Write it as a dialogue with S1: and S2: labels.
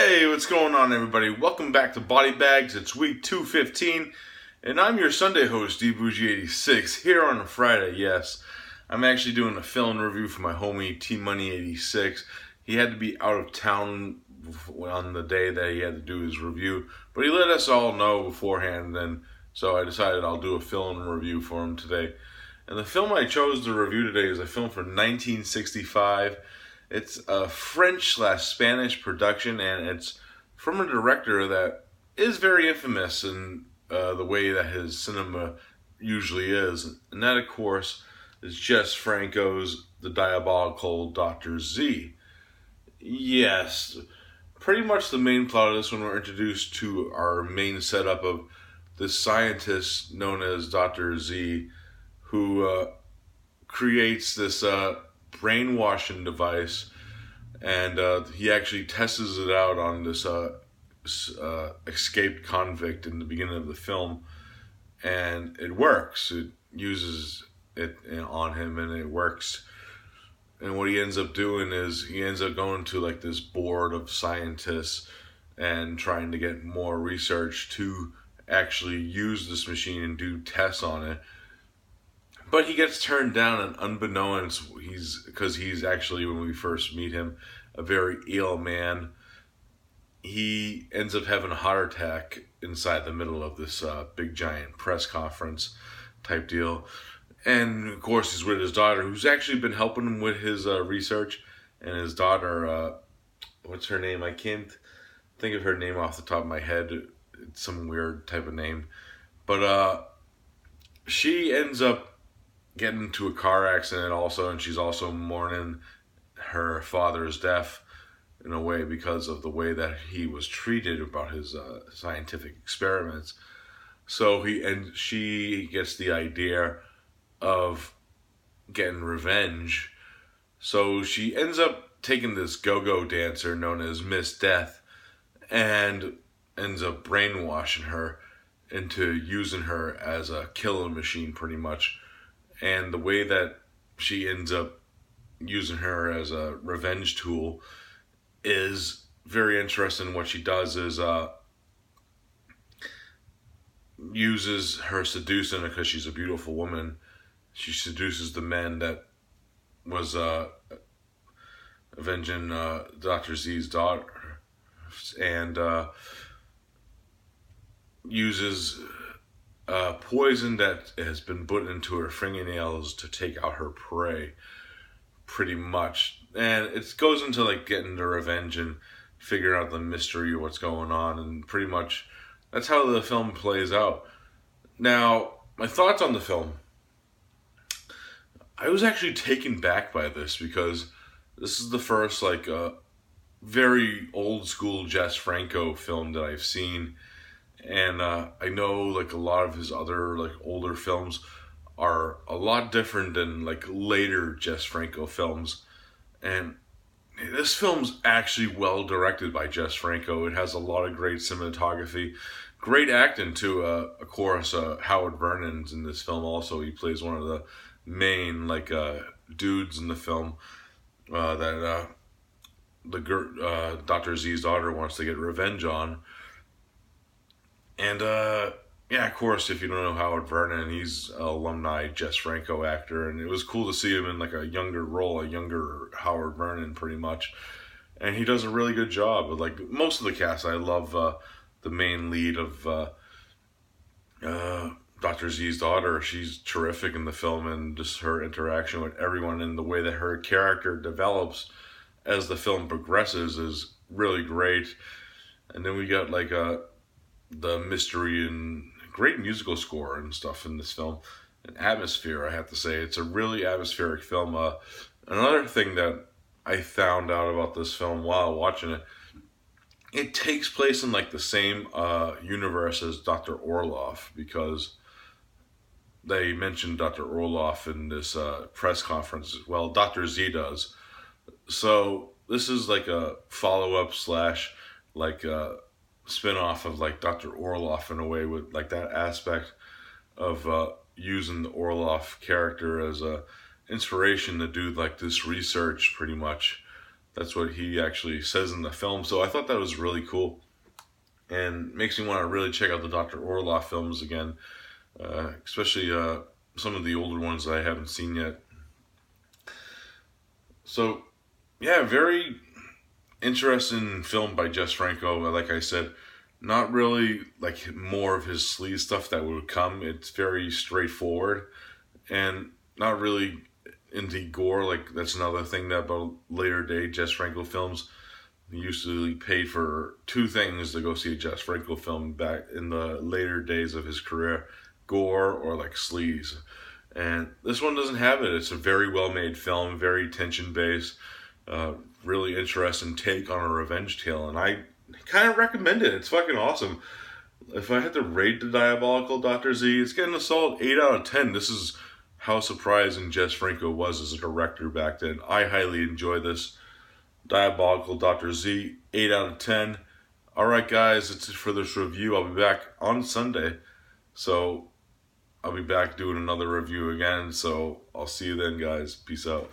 S1: Hey, what's going on, everybody? Welcome back to BodyBags. It's week 215, and I'm your Sunday host, Bourgie86, here on a Friday. Yes, I'm actually doing a film review for my homie T-Money86. He had to be out of town on the day that he had to do his review, but he let us all know beforehand, and so I decided I'll do a film review for him today. And the film I chose to review today is a film from 1965. It's a French/Spanish production, and it's from a director that is very infamous in the way that his cinema usually is. And that, of course, is Jess Franco's The Diabolical Dr. Z. Yes, pretty much the main plot of this one, we're introduced to our main setup of this scientist known as Dr. Z, who creates this brainwashing device, and he actually tests it out on this escaped convict in the beginning of the film, and it works. It uses it on him, and it works. And what he ends up doing is he ends up going to like this board of scientists and trying to get more research to actually use this machine and do tests on it. But he gets turned down, and unbeknownst, because he's actually, when we first meet him, a very ill man. He ends up having a heart attack inside the middle of this big giant press conference type deal. And of course he's with his daughter, who's actually been helping him with his research. And his daughter, what's her name? I can't think of her name off the top of my head. It's some weird type of name. But she ends up getting into a car accident also, and she's also mourning her father's death in a way because of the way that he was treated about his scientific experiments. So she gets the idea of getting revenge. So she ends up taking this go-go dancer known as Miss Death and ends up brainwashing her into using her as a killing machine pretty much. And the way that she ends up using her as a revenge tool is very interesting. What she does is uses her seducing, because she's a beautiful woman. She seduces the men that was avenging Dr. Z's daughter, and uses poison that has been put into her fingernails to take out her prey, pretty much. And it goes into like getting the revenge and figuring out the mystery of what's going on, and pretty much that's how the film plays out. Now, my thoughts on the film. I was actually taken back by this, because this is the first like very old school Jess Franco film that I've seen. And I know like a lot of his other like older films are a lot different than like later Jess Franco films. And this film's actually well directed by Jess Franco. It has a lot of great cinematography, great acting too. Of course, Howard Vernon's in this film also. He plays one of the main like dudes in the film that Dr. Z's daughter wants to get revenge on. And, yeah, of course, if you don't know Howard Vernon, he's an alumni Jess Franco actor, and it was cool to see him in, like, a younger role, a younger Howard Vernon, pretty much. And he does a really good job. But, like, most of the cast, I love the main lead of Dr. Z's daughter. She's terrific in the film, and just her interaction with everyone and the way that her character develops as the film progresses is really great. And then we got, like, the mystery and great musical score and stuff in this film. And atmosphere, I have to say. It's a really atmospheric film. Another thing that I found out about this film while watching it, it takes place in like the same universe as Dr. Orloff, because they mentioned Dr. Orloff in this press conference. Well, Dr. Z does. So this is like a follow-up / like spin-off of like Dr. Orloff in a way, with like that aspect of using the Orloff character as a inspiration to do like this research pretty much That's what he actually says in the film. So I thought that was really cool, and makes me want to really check out the Dr. Orloff films again, especially some of the older ones that I haven't seen yet. So, yeah, very interesting film by Jess Franco. Like I said, not really like more of his sleaze stuff that would come. It's very straightforward and not really into gore. Like that's another thing that about later day Jess Franco films. He usually paid for two things to go see a Jess Franco film back in the later days of his career: gore or like sleaze. And this one doesn't have it. It's a very well made film, very tension based, really interesting take on a revenge tale, and I kind of recommend it. It's fucking awesome. If I had to rate the Diabolical Dr. Z, it's getting a solid 8 out of 10. This is how surprising Jess Franco was as a director back then. I highly enjoy this. Diabolical Dr. Z, 8 out of 10. Alright guys, that's it for this review. I'll be back on Sunday. So, I'll be back doing another review again. So, I'll see you then guys. Peace out.